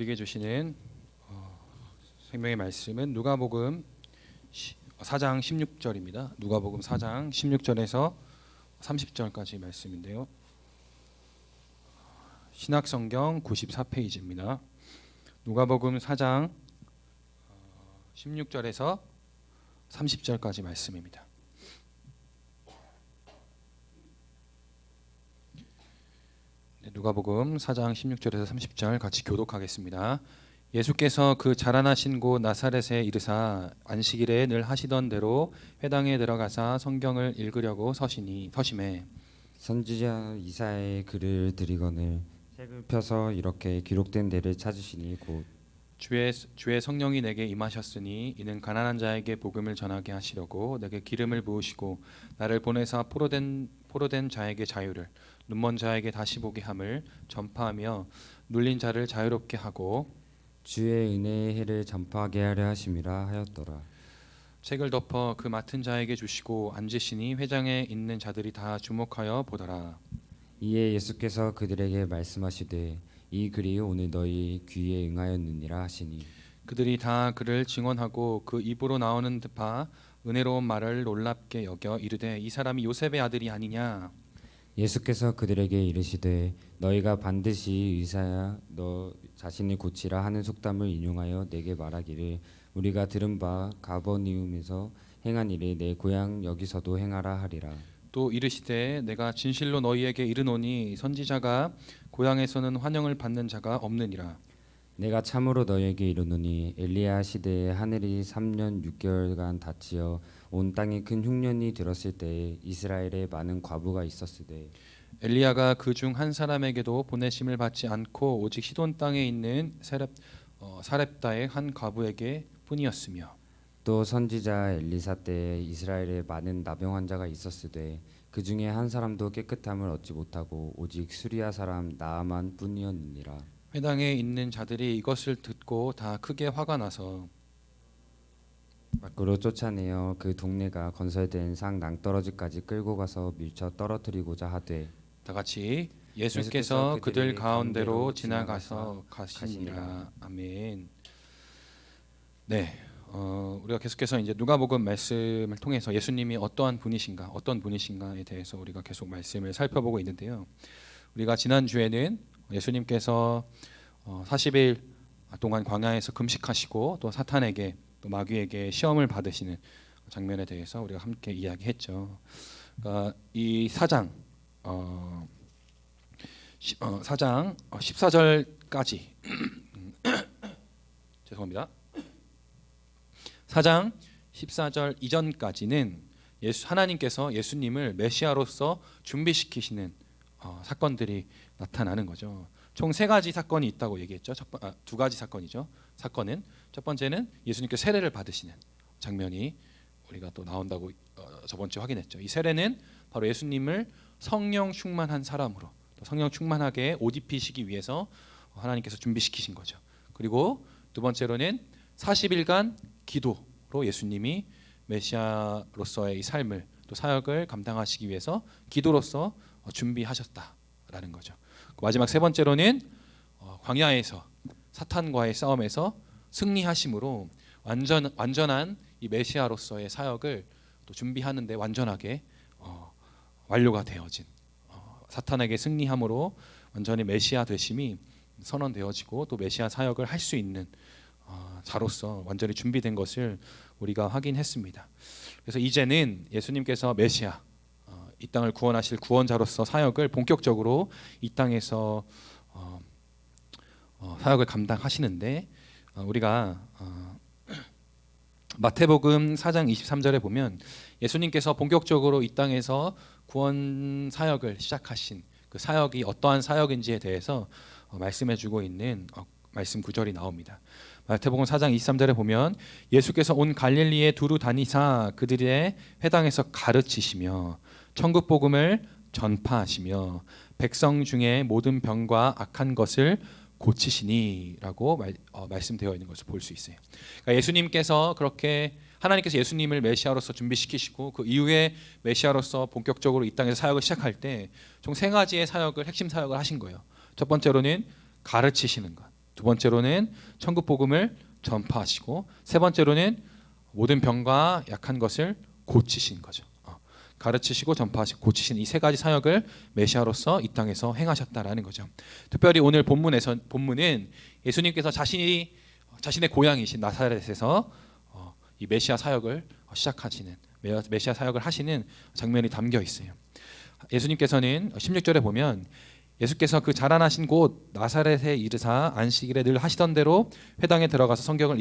우리에게 주시는 생명의 말씀은 누가복음 4장 16절입니다. 누가복음 4장 16절에서 30절까지 말씀인데요. 신약성경 94페이지입니다. 누가복음 4장 16절에서 30절까지 말씀입니다. 누가복음 4장 16절에서 30절 같이 교독하겠습니다. 예수께서 그 자라나신 곳 나사렛에 이르사 안식일에 늘 하시던 대로 회당에 들어가사 성경을 읽으려고 서심해 선지자 이사야의 글을 들이거늘 책을 펴서 이렇게 기록된 데를 찾으시니 곧 주의 성령이 내게 임하셨으니 이는 가난한 자에게 복음을 전하게 하시려고 내게 기름을 부으시고 나를 보내사 포로된 자에게 자유를 눈먼 자에게 다시 보게 함을 전파하며 눌린 자를 자유롭게 하고 주의 은혜의 해를 전파하게 하려 하심이라 하였더라. 책을 덮어 그 맡은 자에게 주시고 앉으시니 회당에 있는 자들이 다 주목하여 보더라. 이에 예수께서 그들에게 말씀하시되 이 글이 오늘 너희 귀에 응하였느니라 하시니 그들이 다 그를 증언하고 그 입으로 나오는 바 은혜로운 말을 놀랍게 여겨 이르되 이 사람이 요셉의 아들이 아니냐. 예수께서 그들에게 이르시되 너희가 반드시 의사야 너 자신을 고치라 하는 속담을 인용하여 내게 말하기를 우리가 들은 바 가버니움에서 행한 일을 내 고향 여기서도 행하라 하리라. 또 이르시되 내가 진실로 너희에게 이르노니 선지자가 고향에서는 환영을 받는 자가 없느니라. 내가 참으로 너희에게 이르노니 엘리야 시대에 하늘이 3년 6개월간 닫히어 온 땅에 큰 흉년이 들었을 때에 이스라엘에 많은 과부가 있었으되 엘리야가 그 중 한 사람에게도 보내심을 받지 않고 오직 시돈 땅에 있는 사렙다의 한 과부에게 뿐이었으며 또 선지자 엘리사 때에 이스라엘에 많은 나병 환자가 있었으되 그 중에 한 사람도 깨끗함을 얻지 못하고 오직 수리아 사람 나아만 뿐이었느니라. 회당에 있는 자들이 이것을 듣고 다 크게 화가 나서 밖으로 쫓아내어 그 동네가 건설된 상 낭떠러지까지 끌고 가서 밀쳐 떨어뜨리고자 하되 다 같이 예수께서 그들 가운데로 지나가서 가시니라. 아멘. 네, 우리가 계속해서 이제 누가복음 말씀을 통해서 예수님이 어떤 분이신가에 대해서 우리가 계속 말씀을 살펴보고 있는데요. 우리가 지난 주에는 예수님께서 40일 동안 광야에서 금식하시고 또 사탄에게 또 마귀에게 시험을 받으시는 장면에 대해서 우리가 함께 이야기했죠. 그러니까 이 4장 14절까지 죄송합니다. 4장 14절 이전까지는 하나님께서 예수님을 메시아로서 준비시키시는 사건들이 나타나는 거죠. 총 세 가지 사건이 있다고 얘기했죠. 두 가지 사건이죠. 사건은 첫 번째는 예수님께 세례를 받으시는 장면이 우리가 또 나온다고 저번 주에 확인했죠. 이 세례는 바로 예수님을 성령 충만한 사람으로 또 성령 충만하게 옷 입히시기 위해서 하나님께서 준비시키신 거죠. 그리고 두 번째로는 40일간 기도로 예수님이 메시아로서의 이 삶을 또 사역을 감당하시기 위해서 기도로서 준비하셨다라는 거죠. 마지막 세 번째로는 광야에서 사탄과의 싸움에서 승리하심으로 완전한 이 메시아로서의 사역을 또 준비하는데 완전하게 완료가 되어진 사탄에게 승리함으로 완전히 메시아 되심이 선언되어지고 또 메시아 사역을 할 수 있는 자로서 완전히 준비된 것을 우리가 확인했습니다. 그래서 이제는 예수님께서 메시아 이 땅을 구원하실 구원자로서 사역을 본격적으로 이 땅에서 사역을 감당하시는데 우리가 마태복음 4장 23절에 보면 예수님께서 본격적으로 이 땅에서 구원 사역을 시작하신 그 사역이 어떠한 사역인지에 대해서 말씀해주고 있는 말씀 구절이 나옵니다. 마태복음 4장 23절에 보면 예수께서 온 갈릴리에 두루 다니사 그들의 회당에서 가르치시며 천국 복음을 전파하시며 백성 중에 모든 병과 악한 것을 고치시니라고 말씀되어 있는 것을 볼 수 있어요. 그러니까 예수님께서 그렇게 하나님께서 예수님을 메시아로서 준비시키시고 그 이후에 메시아로서 본격적으로 이 땅에서 사역을 시작할 때 총 세 가지의 핵심 사역을 하신 거예요. 첫 번째로는 가르치시는 것. 두 번째로는 천국 복음을 전파하시고 세 번째로는 모든 병과 약한 것을 고치신 거죠. 가르치시고 전파하시고 고치신 이 세 가지 사역을 메시아로서 이 땅에서 행하셨다라는 거죠. 특별히 오늘 본문은 예수님께서 자신의 고향이신 나사렛에서 이 메시아 사역을 시작하시는 메시아 사역을 하시는 장면이 담겨 있어요. 예수님께서는 16절에 보면 예수께서 그 자라나신 곳 나사렛에 이르사 안식일에 늘 하시던 대로 회당에 들어가서 성경을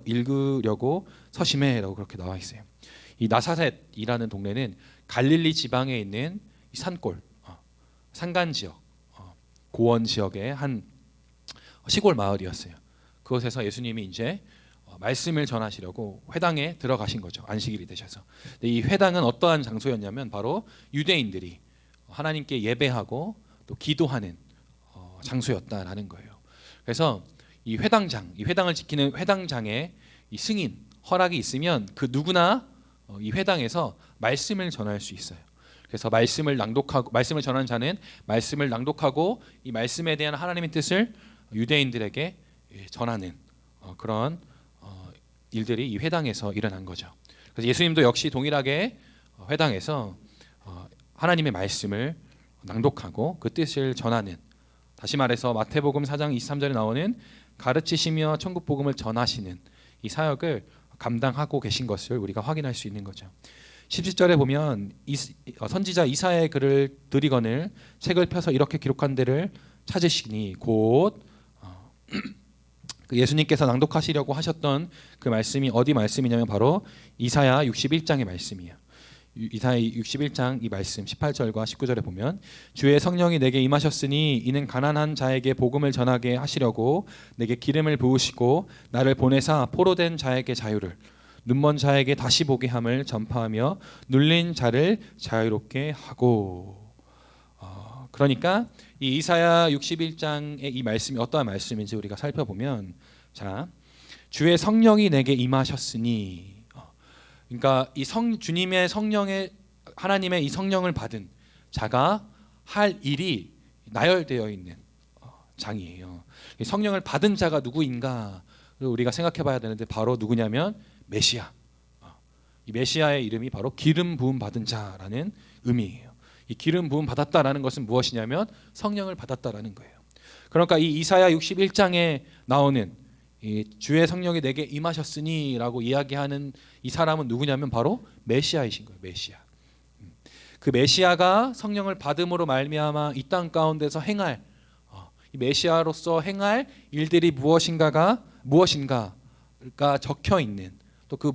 읽으려고 서심해라고 그렇게 나와 있어요. 이 나사렛이라는 동네는 갈릴리 지방에 있는 산골, 산간 지역, 고원 지역의 한 시골 마을이었어요. 그곳에서 예수님이 이제 말씀을 전하시려고 회당에 들어가신 거죠. 안식일이 되셔서. 근데 이 회당은 어떠한 장소였냐면 바로 유대인들이 하나님께 예배하고 또 기도하는 장소였다라는 거예요. 그래서 이 회당을 지키는 회당장에 이 승인 허락이 있으면 그 누구나 이 회당에서 말씀을 전할 수 있어요. 그래서 말씀을 전하는 자는 말씀을 낭독하고 이 말씀에 대한 하나님의 뜻을 유대인들에게 전하는 그런 일들이 이 회당에서 일어난 거죠. 그래서 예수님도 역시 동일하게 회당에서 하나님의 말씀을 낭독하고 그 뜻을 전하는, 다시 말해서 마태복음 4장 23절에 나오는 가르치시며 천국 복음을 전하시는 이 사역을 감당하고 계신 것을 우리가 확인할 수 있는 거죠. 17절에 보면 선지자 이사야의 글을 들이거늘 책을 펴서 이렇게 기록한 데를 찾으시니 곧 그 예수님께서 낭독하시려고 하셨던 그 말씀이 어디 말씀이냐면 바로 이사야 61장의 말씀이에요. 이사야 61장 이 말씀 18절과 19절에 보면 주의 성령이 내게 임하셨으니 이는 가난한 자에게 복음을 전하게 하시려고 내게 기름을 부으시고 나를 보내사 포로된 자에게 자유를 눈먼 자에게 다시 보게 함을 전파하며 눌린 자를 자유롭게 하고. 그러니까 이 이사야 61장의 이 말씀이 어떠한 말씀인지 우리가 살펴보면, 자, 주의 성령이 내게 임하셨으니, 그러니까 이 주님의 성령의 하나님의 이 성령을 받은 자가 할 일이 나열되어 있는 장이에요. 이 성령을 받은 자가 누구인가 우리가 생각해봐야 되는데 바로 누구냐면 메시아. 이 메시아의 이름이 바로 기름 부음 받은 자라는 의미예요. 이 기름 부음 받았다라는 것은 무엇이냐면 성령을 받았다라는 거예요. 그러니까 이 이사야 61장에 나오는 이 주의 성령이 내게 임하셨으니라고 이야기하는 이 사람은 누구냐면 바로 메시아이신 거예요. 메시아. 그 메시아가 성령을 받음으로 말미암아 이 땅 가운데서 행할 이 메시아로서 행할 일들이 무엇인가가 적혀 있는, 또 그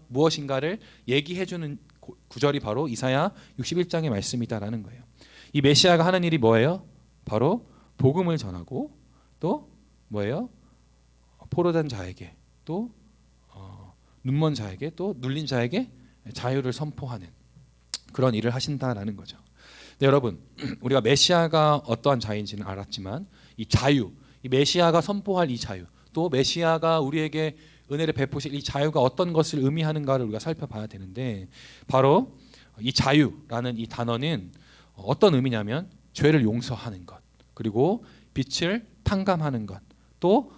무엇인가를 얘기해 주는 구절이 바로 이사야 61장의 말씀이다라는 거예요. 이 메시아가 하는 일이 뭐예요? 바로 복음을 전하고 또 뭐예요? 포로된 자에게 또 눈먼 자에게 또 눌린 자에게 자유를 선포하는 그런 일을 하신다라는 거죠. 네, 여러분, 우리가 메시아가 어떠한 자인지는 알았지만 이 자유, 이 메시아가 선포할 이 자유, 또 메시아가 우리에게 은혜를 베푸실 이 자유가 어떤 것을 의미하는가를 우리가 살펴봐야 되는데, 바로 이 자유라는 이 단어는 어떤 의미냐면 죄를 용서하는 것, 그리고 빛을 탕감하는 것, 또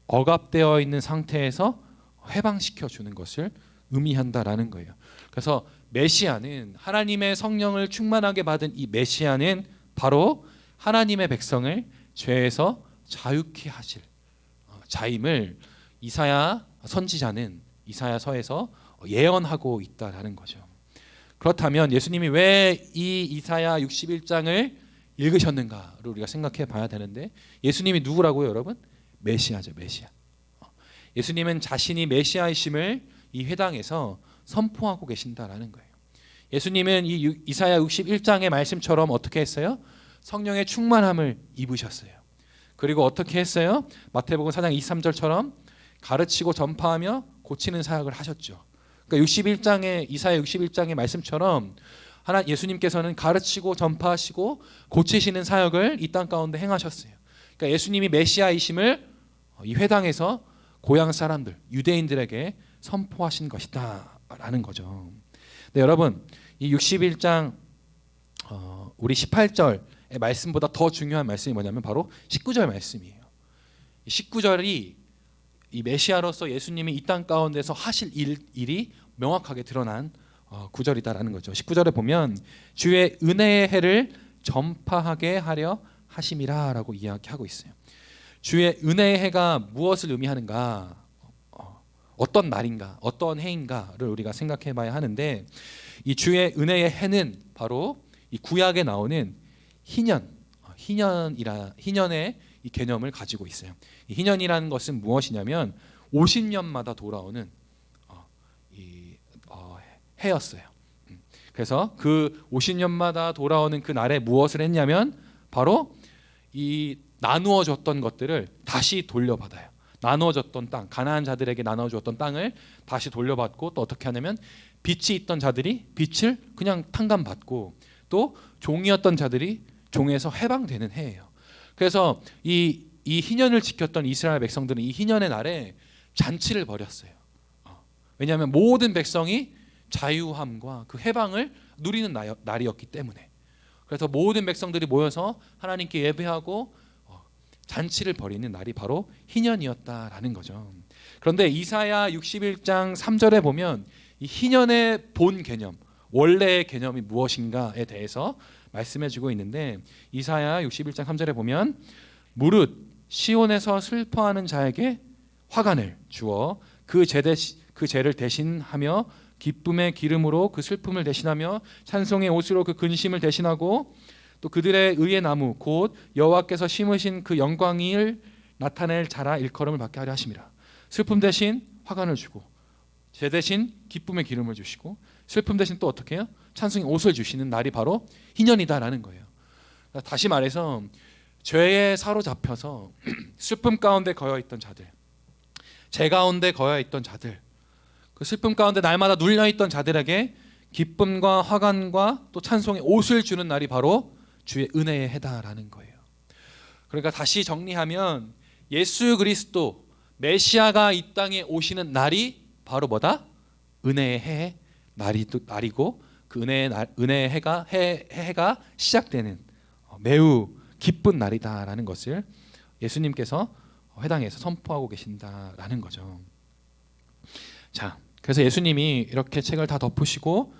억압되어 있는 상태에서 해방시켜 주는 것을 의미한다라는 거예요. 그래서 메시아는, 하나님의 성령을 충만하게 받은 이 메시아는 바로 하나님의 백성을 죄에서 자유케 하실 자임을 이사야 선지자는 이사야서에서 예언하고 있다라는 거죠. 그렇다면 예수님이 왜 이 이사야 61장을 읽으셨는가를 우리가 생각해 봐야 되는데, 예수님이 누구라고요, 여러분? 메시아죠, 메시아. 예수님은 자신이 메시아이심을 이 회당에서 선포하고 계신다라는 거예요. 예수님은 이 이사야 61장의 말씀처럼 어떻게 했어요? 성령의 충만함을 입으셨어요. 그리고 어떻게 했어요? 마태복음 4장 23절처럼 가르치고 전파하며 고치는 사역을 하셨죠. 그러니까 이사야 61장의 말씀처럼 예수님께서는 가르치고 전파하시고 고치시는 사역을 이 땅 가운데 행하셨어요. 그러니까 예수님이 메시아이심을 이 회당에서 고향 사람들, 유대인들에게 선포하신 것이다라는 거죠. 네, 여러분, 이 61장 우리 18절의 말씀보다 더 중요한 말씀이 뭐냐면 바로 19절 말씀이에요. 19절이 이 메시아로서 예수님이 이 땅 가운데서 하실 일이 명확하게 드러난 구절이다라는 거죠. 19절에 보면 주의 은혜의 해를 전파하게 하려 하심이라라고 이야기하고 있어요. 주의 은혜의 해가 무엇을 의미하는가? 어떤 날인가? 어떤 해인가를 우리가 생각해 봐야 하는데 이 주의 은혜의 해는 바로 이 구약에 나오는 희년의 이 개념을 가지고 있어요. 이 희년이라는 것은 무엇이냐면 50년마다 돌아오는 해였어요. 그래서 그 50년마다 돌아오는 그 날에 무엇을 했냐면 바로 이 나누어졌던 것들을 다시 돌려받아요. 나누어졌던 땅, 가나안 자들에게 나눠주었던 땅을 다시 돌려받고 또 어떻게 하냐면 빛이 있던 자들이 빛을 그냥 탕감받고 또 종이었던 자들이 종에서 해방되는 해예요. 그래서 이 희년을 지켰던 이스라엘 백성들은 이 희년의 날에 잔치를 벌였어요. 왜냐하면 모든 백성이 자유함과 그 해방을 누리는 날이었기 때문에. 그래서 모든 백성들이 모여서 하나님께 예배하고 잔치를 벌이는 날이 바로 희년이었다라는 거죠. 그런데 이사야 61장 3절에 보면 이 희년의 본 개념, 원래의 개념이 무엇인가에 대해서 말씀해주고 있는데 이사야 61장 3절에 보면 무릇 시온에서 슬퍼하는 자에게 화관을 주어 그 죄를 대신하며 기쁨의 기름으로 그 슬픔을 대신하며 찬송의 옷으로 그 근심을 대신하고 또 그들의 의의 나무 곧 여호와께서 심으신 그 영광을 나타낼 자라 일컬음을 받게 하려 하심이라. 슬픔 대신 화관을 주고 죄 대신 기쁨의 기름을 주시고 슬픔 대신 또 어떻게 해요? 찬송의 옷을 주시는 날이 바로 희년이다라는 거예요. 다시 말해서 죄에 사로잡혀서 슬픔 가운데 거여 있던 자들, 죄 가운데 거여 있던 자들, 그 슬픔 가운데 날마다 눌려 있던 자들에게 기쁨과 화관과 또 찬송의 옷을 주는 날이 바로 주의 은혜의 해다라는 거예요. 그러니까 다시 정리하면 예수 그리스도 메시아가 이 땅에 오시는 날이 바로 뭐다? 은혜의 해 날이고 그 은혜의 해가 시작되는 매우 기쁜 날이다라는 것을 예수님께서 회당에서 선포하고 계신다라는 거죠. 자, 그래서 예수님이 이렇게 책을 다 덮으시고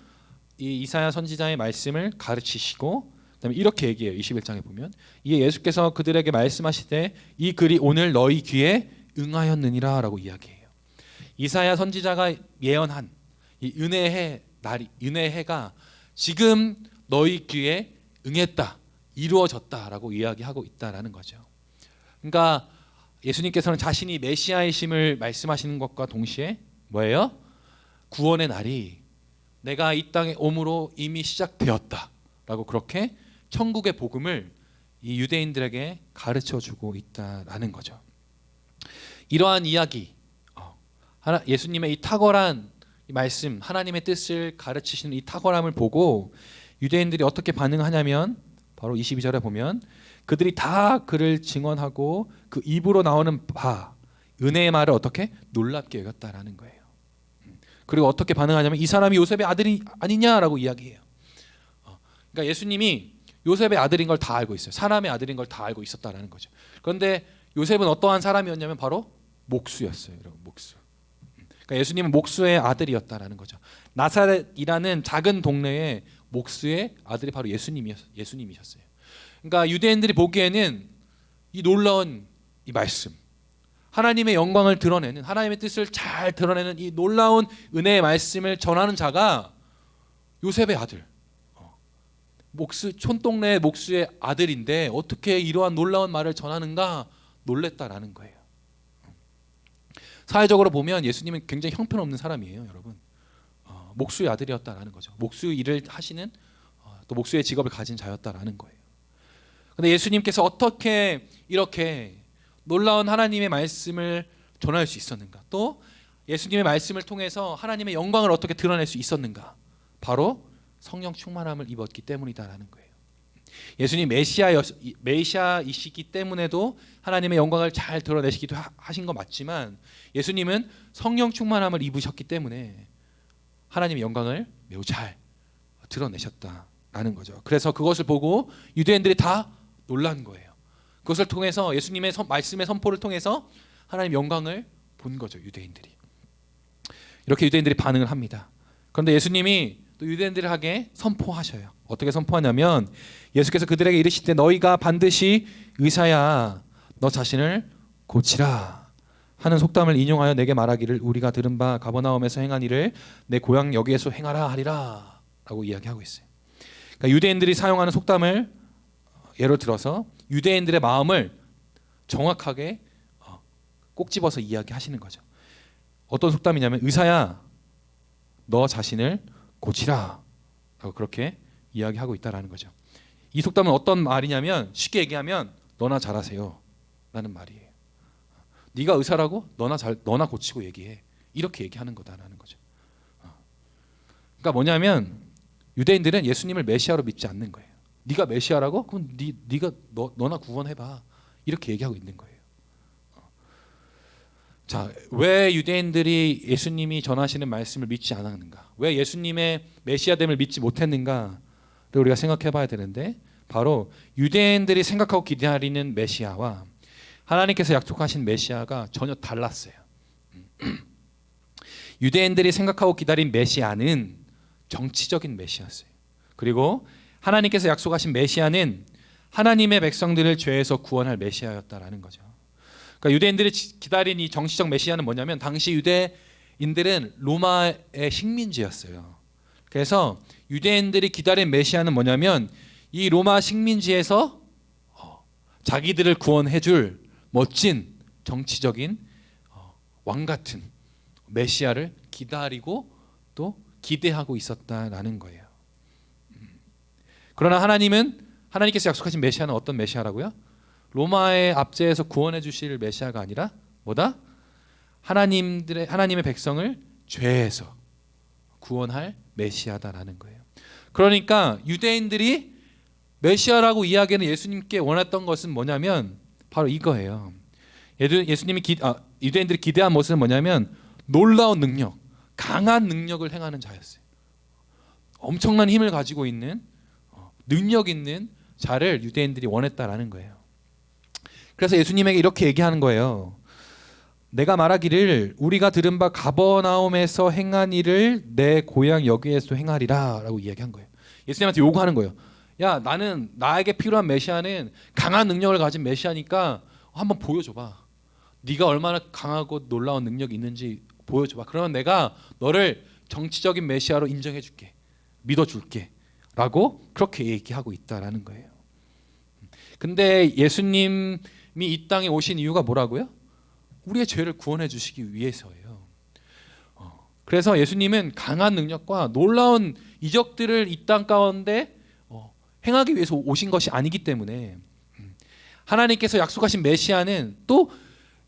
이 이사야 선지자의 말씀을 가르치시고 그다음에 이렇게 얘기해요. 21장에 보면 이에 예수께서 그들에게 말씀하시되 이 글이 오늘 너희 귀에 응하였느니라라고 이야기해요. 이사야 선지자가 예언한 이 은혜의 날이 은혜의 해가 지금 너희 귀에 응했다, 이루어졌다라고 이야기하고 있다라는 거죠. 그러니까 예수님께서는 자신이 메시아이심을 말씀하시는 것과 동시에 뭐예요? 구원의 날이 내가 이 땅에 오므로 이미 시작되었다라고 그렇게 천국의 복음을 이 유대인들에게 가르쳐주고 있다라는 거죠. 이러한 이야기, 예수님의 이 탁월한 말씀, 하나님의 뜻을 가르치시는 이 탁월함을 보고 유대인들이 어떻게 반응하냐면 바로 22절에 보면 그들이 다 그를 증언하고 그 입으로 나오는 바 은혜의 말을 어떻게 놀랍게 여겼다라는 거예요. 그리고 어떻게 반응하냐면 이 사람이 요셉의 아들이 아니냐라고 이야기해요. 그러니까 예수님이 요셉의 아들인 걸 다 알고 있어요. 사람의 아들인 걸 다 알고 있었다라는 거죠. 그런데 요셉은 어떠한 사람이었냐면 바로 목수였어요. 여러분, 목수. 그러니까 예수님은 목수의 아들이었다라는 거죠. 나사렛이라는 작은 동네의 목수의 아들이 바로 예수님이셨어요. 그러니까 유대인들이 보기에는 이 놀라운 이 말씀, 하나님의 영광을 드러내는, 하나님의 뜻을 잘 드러내는 이 놀라운 은혜의 말씀을 전하는 자가 요셉의 아들, 촌동네 목수의 아들인데 어떻게 이러한 놀라운 말을 전하는가 놀랬다라는 거예요. 사회적으로 보면 예수님은 굉장히 형편없는 사람이에요, 여러분. 목수의 아들이었다라는 거죠. 목수 일을 하시는 또 목수의 직업을 가진 자였다라는 거예요. 그런데 예수님께서 어떻게 이렇게 놀라운 하나님의 말씀을 전할 수 있었는가? 또 예수님의 말씀을 통해서 하나님의 영광을 어떻게 드러낼 수 있었는가? 바로 성령 충만함을 입었기 때문이다라는 거예요. 예수님 메시아이시기 때문에도 하나님의 영광을 잘 드러내시기도 하신 거 맞지만 예수님은 성령 충만함을 입으셨기 때문에 하나님의 영광을 매우 잘 드러내셨다라는 거죠. 그래서 그것을 보고 유대인들이 다 놀란 거예요. 그것을 통해서 예수님의 말씀의 선포를 통해서 하나님 영광을 본 거죠. 유대인들이. 이렇게 유대인들이 반응을 합니다. 그런데 예수님이 또 유대인들에게 선포하셔요. 어떻게 선포하냐면 예수께서 그들에게 이르시되 너희가 반드시 의사야 너 자신을 고치라 하는 속담을 인용하여 내게 말하기를 우리가 들은 바 가버나움에서 행한 일을 내 고향 여기에서 행하라 하리라 라고 이야기하고 있어요. 그러니까 유대인들이 사용하는 속담을 예로 들어서 유대인들의 마음을 정확하게 꼭 집어서 이야기하시는 거죠. 어떤 속담이냐면 의사야 너 자신을 고치라 라고 그렇게 이야기하고 있다라는 거죠. 이 속담은 어떤 말이냐면 쉽게 얘기하면 너나 잘하세요 라는 말이에요. 네가 의사라고 너나 고치고 얘기해 이렇게 얘기하는 거다라는 거죠. 그러니까 뭐냐면 유대인들은 예수님을 메시아로 믿지 않는 거예요. 네가 메시아라고? 그럼 네가 너나 구원해봐 이렇게 얘기하고 있는 거예요. 자, 왜 유대인들이 예수님이 전하시는 말씀을 믿지 않았는가? 왜 예수님의 메시아됨을 믿지 못했는가를 우리가 생각해봐야 되는데 바로 유대인들이 생각하고 기다리는 메시아와 하나님께서 약속하신 메시아가 전혀 달랐어요. 유대인들이 생각하고 기다린 메시아는 정치적인 메시아였어요. 그리고 하나님께서 약속하신 메시아는 하나님의 백성들을 죄에서 구원할 메시아였다라는 거죠. 그러니까 유대인들이 기다린 이 정치적 메시아는 뭐냐면 당시 유대인들은 로마의 식민지였어요. 그래서 유대인들이 기다린 메시아는 뭐냐면 이 로마 식민지에서 자기들을 구원해줄 멋진 정치적인 왕 같은 메시아를 기다리고 또 기대하고 있었다라는 거예요. 그러나 하나님께서 약속하신 메시아는 어떤 메시아라고요? 로마의 압제에서 구원해 주실 메시아가 아니라 뭐다? 하나님의 백성을 죄에서 구원할 메시아다라는 거예요. 그러니까 유대인들이 메시아라고 이야기하는 예수님께 원했던 것은 뭐냐면 바로 이거예요. 유대인들이 기대한 모습은 뭐냐면 놀라운 능력, 강한 능력을 행하는 자였어요. 엄청난 힘을 가지고 있는 능력 있는 자를 유대인들이 원했다라는 거예요. 그래서 예수님에게 이렇게 얘기하는 거예요. 내가 말하기를 우리가 들은 바 가버나움에서 행한 일을 내 고향 여기에서 행하리라 라고 이야기한 거예요. 예수님한테 요구하는 거예요. 야, 나에게 필요한 메시아는 강한 능력을 가진 메시아니까 한번 보여줘봐. 네가 얼마나 강하고 놀라운 능력이 있는지 보여줘봐. 그러면 내가 너를 정치적인 메시아로 인정해줄게. 믿어줄게 라고 그렇게 얘기하고 있다라는 거예요. 근데 예수님이 이 땅에 오신 이유가 뭐라고요? 우리의 죄를 구원해 주시기 위해서예요. 그래서 예수님은 강한 능력과 놀라운 이적들을 이 땅 가운데 행하기 위해서 오신 것이 아니기 때문에 하나님께서 약속하신 메시아는 또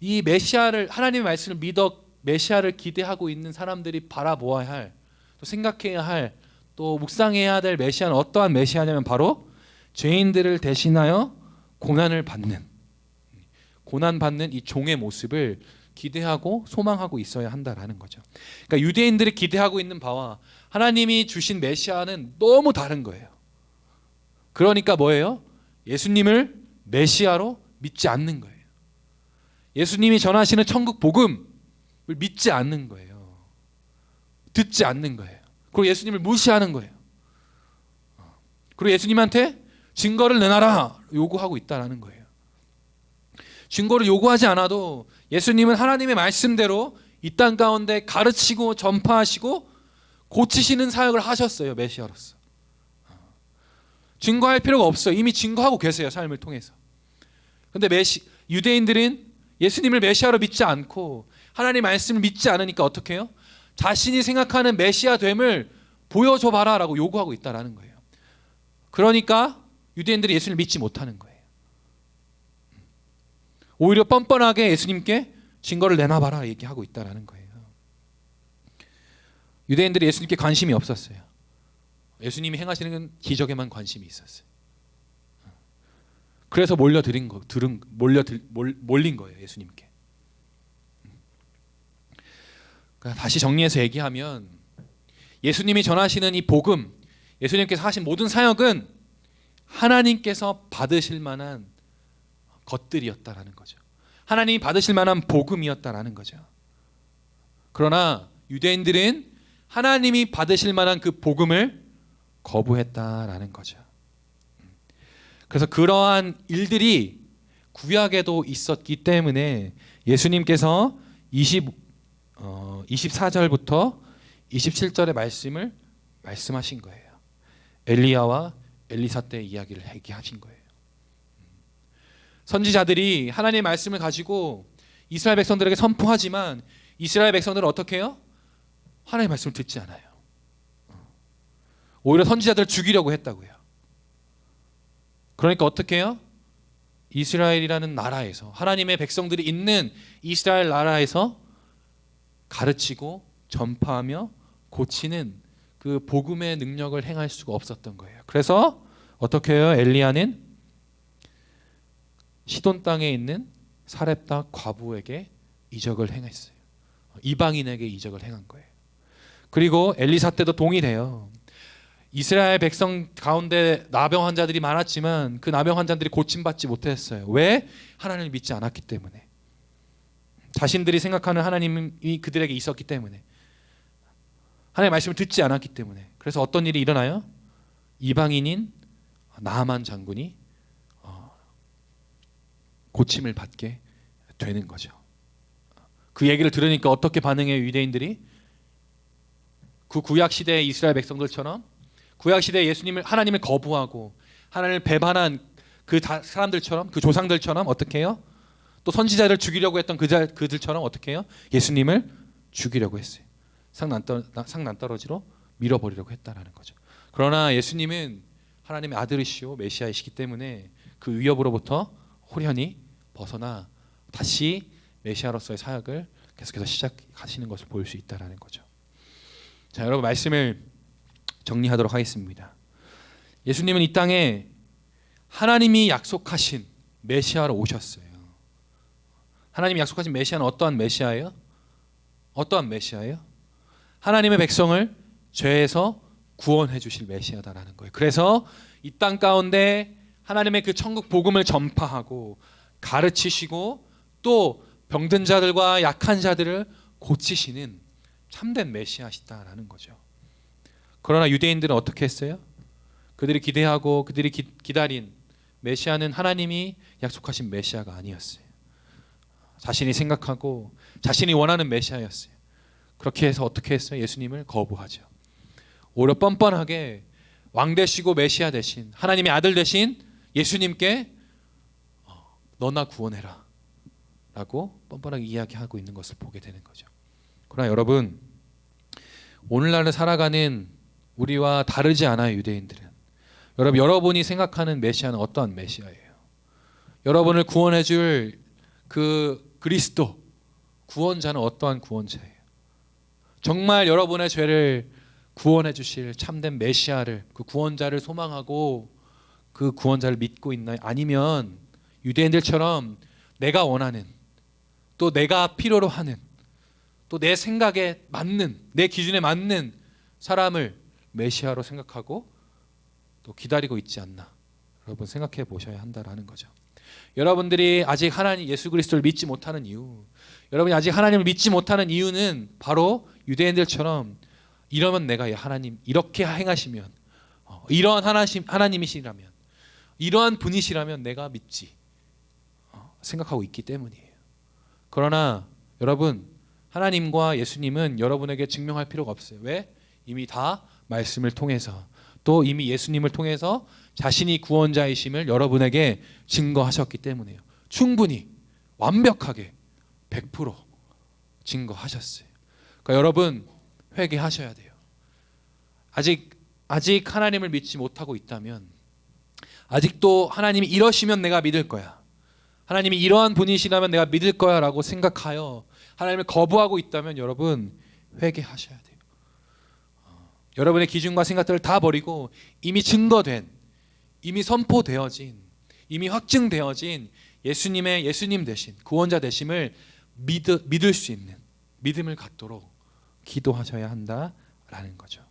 이 메시아를 하나님의 말씀을 믿어 메시아를 기대하고 있는 사람들이 바라보아야 할, 또 생각해야 할, 또 묵상해야 될 메시아는 어떠한 메시아냐면 바로 죄인들을 대신하여 고난 받는 이 종의 모습을 기대하고 소망하고 있어야 한다라는 거죠. 그러니까 유대인들이 기대하고 있는 바와 하나님이 주신 메시아는 너무 다른 거예요. 그러니까 뭐예요? 예수님을 메시아로 믿지 않는 거예요. 예수님이 전하시는 천국 복음을 믿지 않는 거예요. 듣지 않는 거예요. 그리고 예수님을 무시하는 거예요. 그리고 예수님한테 증거를 내놔라 요구하고 있다라는 거예요. 증거를 요구하지 않아도 예수님은 하나님의 말씀대로 이 땅 가운데 가르치고 전파하시고 고치시는 사역을 하셨어요. 메시아로서. 증거할 필요가 없어요. 이미 증거하고 계세요. 삶을 통해서. 근데 유대인들은 예수님을 메시아로 믿지 않고 하나님의 말씀을 믿지 않으니까 어떻게 해요? 자신이 생각하는 메시아 됨을 보여줘봐라 라고 요구하고 있다라는 거예요. 그러니까 유대인들이 예수님을 믿지 못하는 거예요. 오히려 뻔뻔하게 예수님께 증거를 내놔봐라 얘기하고 있다라는 거예요. 유대인들이 예수님께 관심이 없었어요. 예수님이 행하시는 기적에만 관심이 있었어요. 그래서 몰린 거예요. 예수님께. 그러니까 다시 정리해서 얘기하면 예수님이 전하시는 이 복음, 예수님께서 하신 모든 사역은 하나님께서 받으실 만한 것들이었다라는 거죠. 하나님이 받으실 만한 복음이었다라는 거죠. 그러나 유대인들은 하나님이 받으실 만한 그 복음을 거부했다라는 거죠. 그래서 그러한 일들이 구약에도 있었기 때문에 예수님께서 24절부터 27절의 말씀을 말씀하신 거예요. 엘리야와 엘리사 때의 이야기를 얘기하신 거예요. 선지자들이 하나님의 말씀을 가지고 이스라엘 백성들에게 선포하지만 이스라엘 백성들은 어떻게 해요? 하나님의 말씀을 듣지 않아요. 오히려 선지자들을 죽이려고 했다고요. 그러니까 어떻게 해요? 이스라엘이라는 나라에서, 하나님의 백성들이 있는 이스라엘 나라에서 가르치고 전파하며 고치는 그 복음의 능력을 행할 수가 없었던 거예요. 그래서 어떻게 해요? 엘리야는 시돈 땅에 있는 사렙다 과부에게 이적을 행했어요. 이방인에게 이적을 행한 거예요. 그리고 엘리사 때도 동일해요. 이스라엘 백성 가운데 나병 환자들이 많았지만 그 나병 환자들이 고침받지 못했어요. 왜? 하나님을 믿지 않았기 때문에. 자신들이 생각하는 하나님이 그들에게 있었기 때문에. 하나님의 말씀을 듣지 않았기 때문에. 그래서 어떤 일이 일어나요? 이방인인 나아만 장군이 고침을 받게 되는 거죠. 그 얘기를 들으니까 어떻게 반응해요? 유대인들이? 그 구약 시대의 이스라엘 백성들처럼 구약 시대에 하나님을 거부하고 하나님을 배반한 그 사람들처럼, 그 조상들처럼 어떻게 해요? 또 선지자를 죽이려고 했던 그들처럼 어떻게 해요? 예수님을 죽이려고 했어요. 상난떨어지로 밀어버리려고 했다라는 거죠. 그러나 예수님은 하나님의 아들이시오 메시아이시기 때문에 그 위협으로부터 호련히 벗어나 다시 메시아로서의 사역을 계속해서 시작하시는 것을 볼 수 있다라는 거죠. 자, 여러분 말씀을 정리하도록 하겠습니다. 예수님은 이 땅에 하나님이 약속하신 메시아로 오셨어요. 하나님이 약속하신 메시아는 어떠한 메시아예요? 어떠한 메시아예요? 하나님의 백성을 죄에서 구원해 주실 메시아다라는 거예요. 그래서 이 땅 가운데 하나님의 그 천국 복음을 전파하고 가르치시고 또 병든 자들과 약한 자들을 고치시는 참된 메시아시다라는 거죠. 그러나 유대인들은 어떻게 했어요? 그들이 기대하고 그들이 기다린 메시아는 하나님이 약속하신 메시아가 아니었어요. 자신이 생각하고 자신이 원하는 메시아였어요. 그렇게 해서 어떻게 했어요? 예수님을 거부하죠. 오히려 뻔뻔하게 왕 되시고 메시아 되신 하나님의 아들 되신 예수님께 너나 구원해라 라고 뻔뻔하게 이야기하고 있는 것을 보게 되는 거죠. 그러나 여러분, 오늘날을 살아가는 우리와 다르지 않아요. 유대인들은. 여러분이 생각하는 메시아는 어떠한 메시아예요? 여러분을 구원해 줄 그 그리스도 구원자는 어떠한 구원자예요? 정말 여러분의 죄를 구원해 주실 참된 메시아를, 그 구원자를 소망하고 그 구원자를 믿고 있나요? 아니면 유대인들처럼 내가 원하는, 또 내가 필요로 하는, 또 내 생각에 맞는, 내 기준에 맞는 사람을 메시아로 생각하고 또 기다리고 있지 않나? 여러분 생각해 보셔야 한다라는 거죠. 여러분들이 아직 하나님 예수 그리스도를 믿지 못하는 이유, 여러분이 아직 하나님을 믿지 못하는 이유는 바로 유대인들처럼 이러면 내가 하나님 이렇게 행하시면, 이러한 하나님이시라면, 이러한 분이시라면 내가 믿지 생각하고 있기 때문이에요. 그러나 여러분, 하나님과 예수님은 여러분에게 증명할 필요가 없어요. 왜? 이미 다 말씀을 통해서, 또 이미 예수님을 통해서 자신이 구원자이심을 여러분에게 증거하셨기 때문이에요. 충분히 완벽하게 100% 증거하셨어요. 그러니까 여러분 회개하셔야 돼요. 아직 하나님을 믿지 못하고 있다면, 아직도 하나님이 이러시면 내가 믿을 거야, 하나님이 이러한 분이시라면 내가 믿을 거야 라고 생각하여 하나님을 거부하고 있다면 여러분 회개하셔야 돼요. 여러분의 기준과 생각들을 다 버리고 이미 증거된, 이미 선포되어진, 이미 확증되어진 예수님 되신 구원자 되심을 믿을 수 있는 믿음을 갖도록 기도하셔야 한다라는 거죠.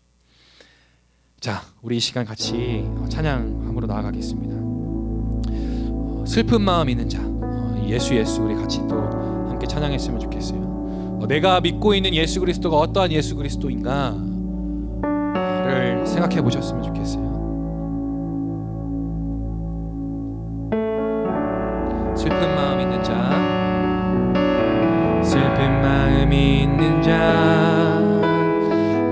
자, 우리 이 시간 같이 찬양함으로 나아가겠습니다. 슬픈 마음 있는 자, 예수 우리 같이 또 함께 찬양했으면 좋겠어요. 내가 믿고 있는 예수 그리스도가 어떠한 예수 그리스도인가를 생각해 보셨으면 좋겠어요. 슬픈 마음 있는 자, 슬픈 마음이 있는 자,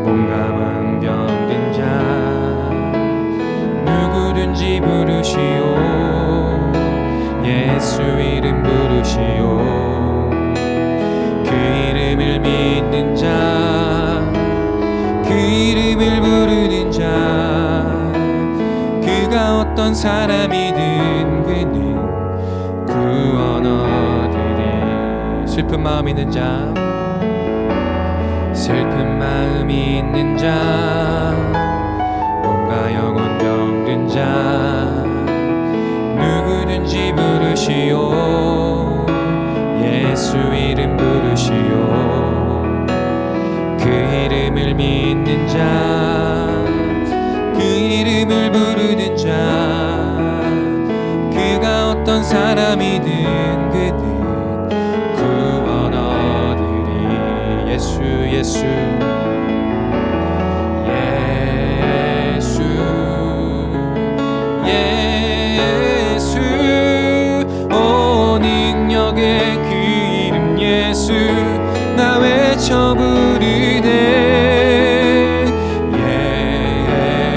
몸과 마음 병든 자, 누구든지 부르시오. 예수 이름 부르시오. 그 이름을 믿는 자, 그 이름을 부르는 자, 그가 어떤 사람이든 그는 구원 얻으리. 슬픈 마음 있는 자, 슬픈 마음이 있는 자, 몸과 영혼 병든 자, 누구든지 부르시오. 예수 이름 부르시오. 그 이름을 믿는 자, 그 이름을 부르는 자, 그가 어떤 사람이든 그는 구원 얻으리. 예수 예수 능력의 그 이름 예수 나 외쳐 부르네.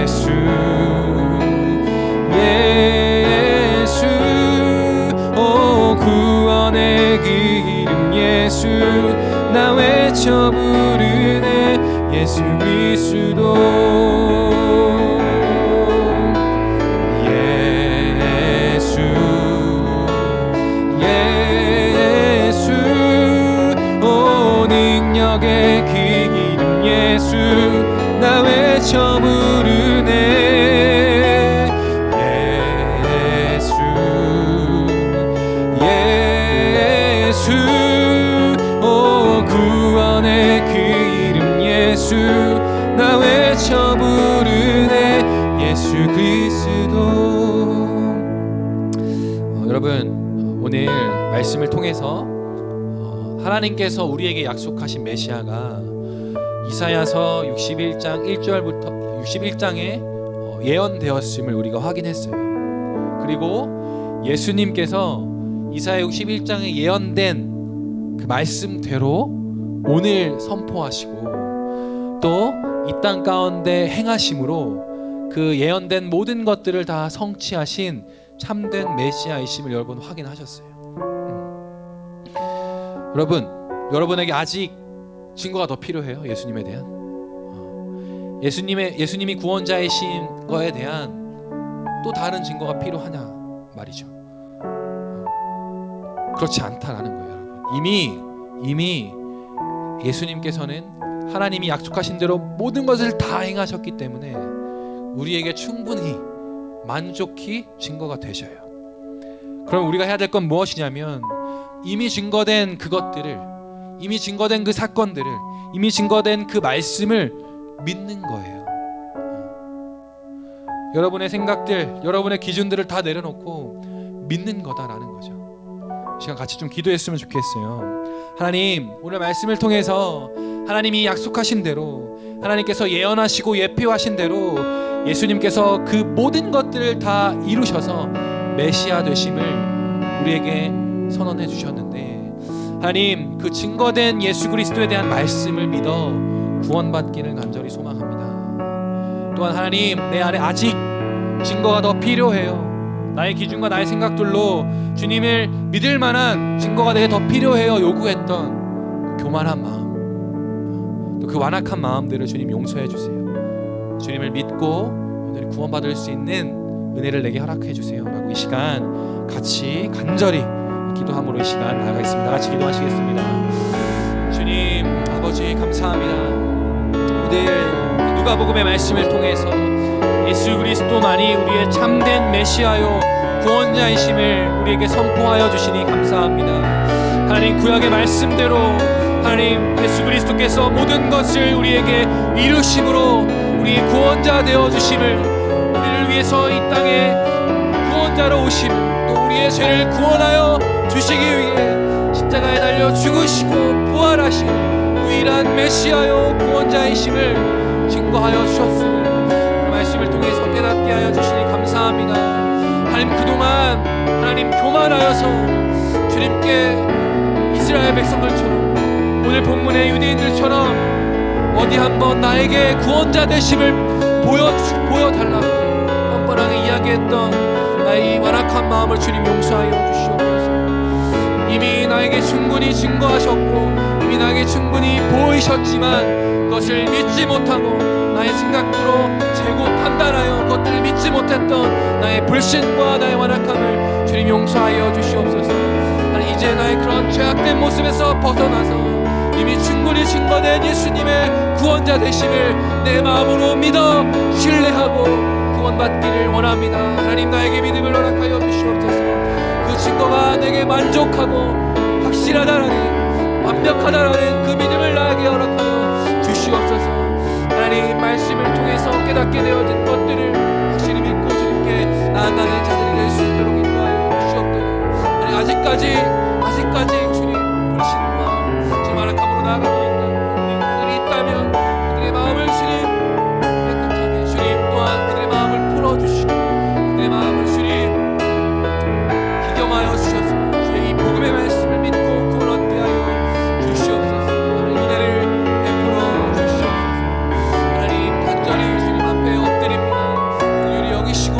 예수 예수 오 구원의 그 이름 예수 나 외쳐 부르네. 예수 그리스도 능력의 그 이름 예수 나 외쳐 부르네. 예수 예수 오 구원의 그 이름 예수 나 외쳐 부르네. 예수 그리스도. 여러분 오늘 말씀을 통해서 하나님께서 우리에게 약속하신 메시아가 이사야서 61장 1절부터 61장에 예언되었음을 우리가 확인했어요. 그리고 예수님께서 이사야 61장에 예언된 그 말씀대로 오늘 선포하시고 또 이 땅 가운데 행하심으로 그 예언된 모든 것들을 다 성취하신 참된 메시아이심을 여러분 확인하셨어요. 여러분, 여러분에게 아직 증거가 더 필요해요. 예수님에 대한 예수님이 구원자이신 거에 대한 또 다른 증거가 필요하냐 말이죠. 그렇지 않다라는 거예요, 여러분. 이미 예수님께서는 하나님이 약속하신 대로 모든 것을 다 행하셨기 때문에 우리에게 충분히 만족히 증거가 되셔요. 그럼 우리가 해야 될 건 무엇이냐면 이미 증거된 그것들을, 이미 증거된 그 사건들을, 이미 증거된 그 말씀을 믿는 거예요. 여러분의 생각들, 여러분의 기준들을 다 내려놓고 믿는 거다라는 거죠. 이 시간 같이 좀 기도했으면 좋겠어요. 하나님, 오늘 말씀을 통해서 하나님이 약속하신 대로, 하나님께서 예언하시고 예표하신 대로 예수님께서 그 모든 것들을 다 이루셔서 메시아 되심을 우리에게 선언해 주셨는데, 하나님 그 증거된 예수 그리스도에 대한 말씀을 믿어 구원받기를 간절히 소망합니다. 또한 하나님, 내 안에 아직 증거가 더 필요해요. 나의 기준과 나의 생각들로 주님을 믿을 만한 증거가 내게 더 필요해요 요구했던 그 교만한 마음, 또 그 완악한 마음들을 주님 용서해 주세요. 주님을 믿고 오늘 구원받을 수 있는 은혜를 내게 허락해 주세요 라고 이 시간 같이 간절히 기도함으로 이 시간 나아가겠습니다. 같이 기도하시겠습니다. 주님 아버지 감사합니다. 오늘 누가복음의 말씀을 통해서 예수 그리스도만이 우리의 참된 메시아요 구원자이심을 우리에게 선포하여 주시니 감사합니다. 하나님 구약의 말씀대로 하나님 예수 그리스도께서 모든 것을 우리에게 이루심으로 우리 구원자 되어 주심을, 우리를 위해서 이 땅에 구원자로 오심을, 또 우리 우리의 죄를 구원하여 주시기 위해 십자가에 달려 죽으시고 부활하신 유일한 메시아요 구원자이심을 증거하여 주셨음을 그 말씀을 통해서 깨닫게 하여 주시니 감사합니다. 하나님, 그동안 하나님 교만하여서 주님께 이스라엘 백성들처럼 오늘 본문의 유대인들처럼 어디 한번 나에게 구원자 되심을 보여달라고 뻔뻔하게 이야기했던 나의 이 완악한 마음을 주님 용서하여 주시옵소서. 이미 나에게 충분히 증거하셨고 이미 나에게 충분히 보이셨지만 그것을 믿지 못하고 나의 생각으로 재고 판단하여 그것들을 믿지 못했던 나의 불신과 나의 완악함을 주님 용서하여 주시옵소서. 이제 나의 그런 죄악된 모습에서 벗어나서 이미 충분히 증거된 예수님의 구원자 되심을 내 마음으로 믿어 신뢰하고 구원받기를 원합니다. 하나님, 나에게 믿음을 허락하여 주시옵소서. 그 증거가 내게 만족하고 확실하다라는 완벽하다라는 그 믿음을 나에게 허락하여 주시옵소서. 하나님, 말씀을 통해서 깨닫게 되어진 것들을 확실히 믿고 주님께 나아가는 자들이 될 수 있도록 인도하여 주시옵소서. 하나님, 아직까지 주님 불신과 주님 완악함으로 나아가고 있는 그들이 있다면 그들의 마음을 주님 깨끗하게 주님 또한 그들의 마음을 풀어주시고 그들의 마음을 주님 기경하여 주셔서 주의 이 복음의 말씀을 믿고 구원 얻게 하여 주시옵소서. 하나님, 은혜를 베풀어 주시옵소서. 하나님, 간절히 주님 앞에 엎드립니다. 긍휼히 여기시고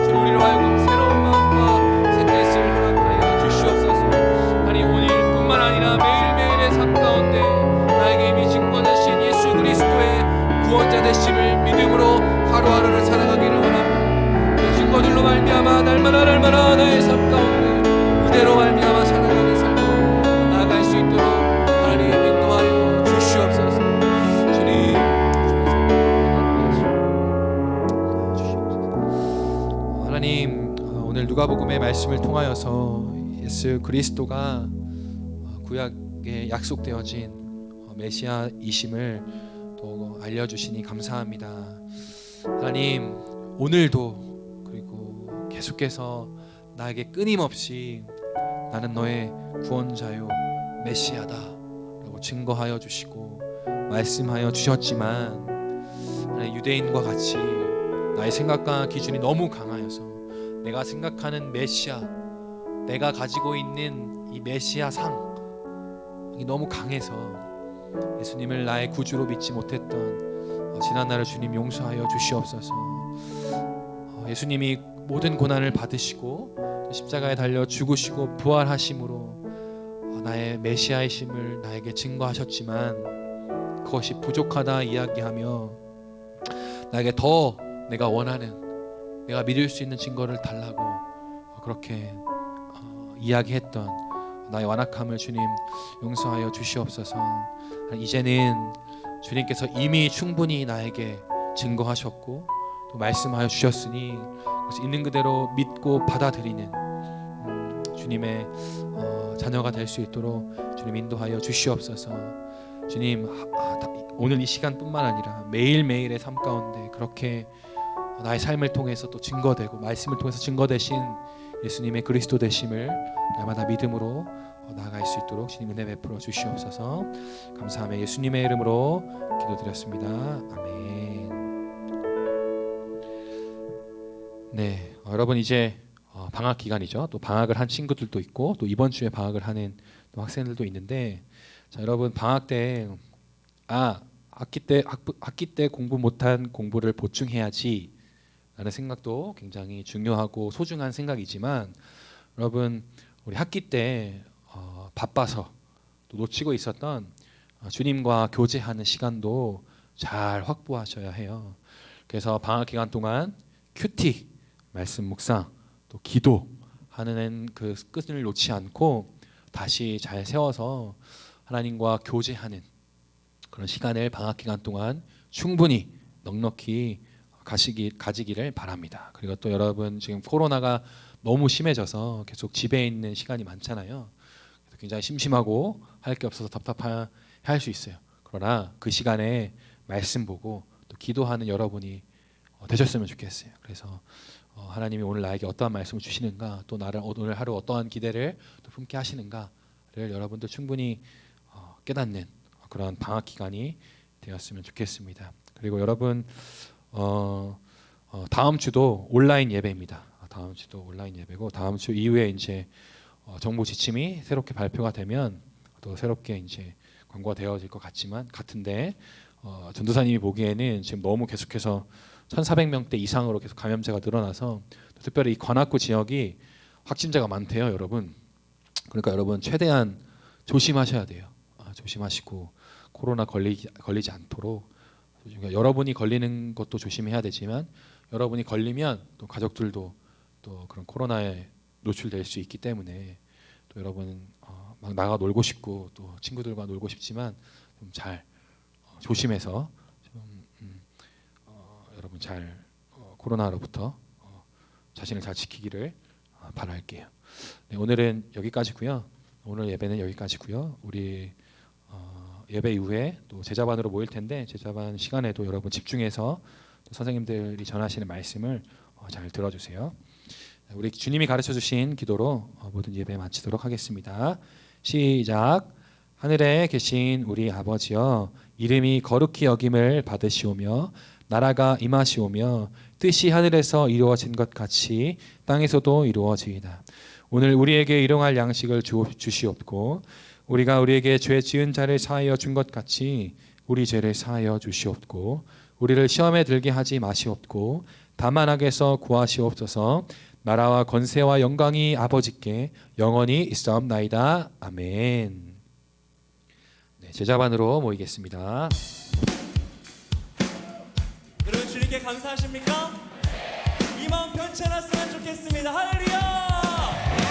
주님 우리로 하여금 새로운 마음과 새 뜻을 허락하여 주시옵소서. 하나님, 오늘뿐만 아니라 매일매일의 삶 가운데 나에게 이미 증거되신 예수 그리스도의 구원자 되심을 믿음으로 하루하루를 살아가기를 원합니다. 그 증거들로 말미암아 날마다 나의 삶 가운데 그대로 말미암아 살아가는 삶으로 나아갈 수 있도록 하나님 인도하여 주시옵소서. 주님, 하나님, 오늘 누가복음의 말씀을 통하여서 예수 그리스도가 구약에 약속되어진 메시아이심을 또 알려주시니 감사합니다. 하나님, 오늘도 그리고 계속해서 나에게 끊임없이 나는 너의 구원자요 메시아다 라고 증거하여 주시고 말씀하여 주셨지만 하나님, 유대인과 같이 나의 생각과 기준이 너무 강하여서 내가 생각하는 메시아, 내가 가지고 있는 이 메시아 상이 너무 강해서 예수님을 나의 구주로 믿지 못했던 지난날을 주님 용서하여 주시옵소서. 예수님이 모든 고난을 받으시고 십자가에 달려 죽으시고 부활하심으로 나의 메시아이심을 나에게 증거하셨지만 그것이 부족하다 이야기하며 나에게 더 내가 원하는, 내가 믿을 수 있는 증거를 달라고 그렇게 이야기했던 나의 완악함을 주님 용서하여 주시옵소서. 이제는 주님께서 이미 충분히 나에게 증거하셨고 또 말씀하여 주셨으니 그래서 있는 그대로 믿고 받아들이는 주님의 자녀가 될 수 있도록 주님 인도하여 주시옵소서. 주님, 오늘 이 시간뿐만 아니라 매일매일의 삶 가운데 그렇게 나의 삶을 통해서 또 증거되고 말씀을 통해서 증거되신 예수님의 그리스도 되심을 날마다 믿음으로 나아갈 수 있도록 주님 은혜 베풀어 주시옵소서. 감사하며 예수님의 이름으로 기도드렸습니다. 아멘. 네, 여러분 이제 방학 기간이죠. 또 방학을 한 친구들도 있고 또 이번 주에 방학을 하는 또 학생들도 있는데, 자, 여러분 방학 때 학기 때 공부 못한 공부를 보충해야지 라는 생각도 굉장히 중요하고 소중한 생각이지만, 여러분 우리 학기 때 바빠서 또 놓치고 있었던 주님과 교제하는 시간도 잘 확보하셔야 해요. 그래서 방학 기간 동안 큐티, 말씀 묵상, 또 기도하는 그 끝을 놓지 않고 다시 잘 세워서 하나님과 교제하는 그런 시간을 방학 기간 동안 충분히 넉넉히 가지기를 바랍니다. 그리고 또 여러분 지금 코로나가 너무 심해져서 계속 집에 있는 시간이 많잖아요. 굉장히 심심하고 할 게 없어서 답답해 할 수 있어요. 그러나 그 시간에 말씀 보고 또 기도하는 여러분이 되셨으면 좋겠어요. 그래서 하나님이 오늘 나에게 어떠한 말씀을 주시는가, 또 나를 오늘 하루 어떠한 기대를 또 품게 하시는가를 여러분들 충분히 깨닫는 그런 방학 기간이 되었으면 좋겠습니다. 그리고 여러분 다음 주도 온라인 예배입니다. 다음 주도 온라인 예배고, 다음 주 이후에 이제 정부 지침이 새롭게 발표가 되면 또 새롭게 이제 광고가 되어질 것 같은데 전도사님이 보기에는 지금 너무 계속해서 1,400명대 이상으로 계속 감염자가 늘어나서, 특별히 이 관악구 지역이 확진자가 많대요, 여러분. 그러니까 여러분 최대한 조심하셔야 돼요. 조심하시고 코로나 걸리지 않도록, 그러니까 여러분이 걸리는 것도 조심해야 되지만 여러분이 걸리면 또 가족들도 또 그런 코로나에 노출될 수 있기 때문에, 또 여러분 막 나가 놀고 싶고 또 친구들과 놀고 싶지만 좀 잘 조심해서 좀 여러분 잘 코로나로부터 자신을 잘 지키기를 바랄게요. 네, 오늘은 여기까지고요. 오늘 예배는 여기까지고요. 우리 예배 이후에 또 제자반으로 모일 텐데, 제자반 시간에도 여러분 집중해서 또 선생님들이 전하시는 말씀을 잘 들어주세요. 우리 주님이 가르쳐 주신 기도로 모든 예배 마치도록 하겠습니다. 시작. 하늘에 계신 우리 아버지여, 이름이 거룩히 여김을 받으시오며 나라가 임하시오며 뜻이 하늘에서 이루어진 것 같이 땅에서도 이루어지이다. 오늘 우리에게 일용할 양식을 주시옵고, 우리가 우리에게 죄 지은 자를 사하여 준 것 같이 우리 죄를 사하여 주시옵고, 우리를 시험에 들게 하지 마시옵고 다만 악에서 구하시옵소서. 나라와 권세와 영광이 아버지께 영원히 있사옵나이다. 아멘. 네, 제자반으로 모이겠습니다. 여러분 주님께 감사하십니까? 이 마음 변치 않았으면 좋겠습니다. 할렐루야!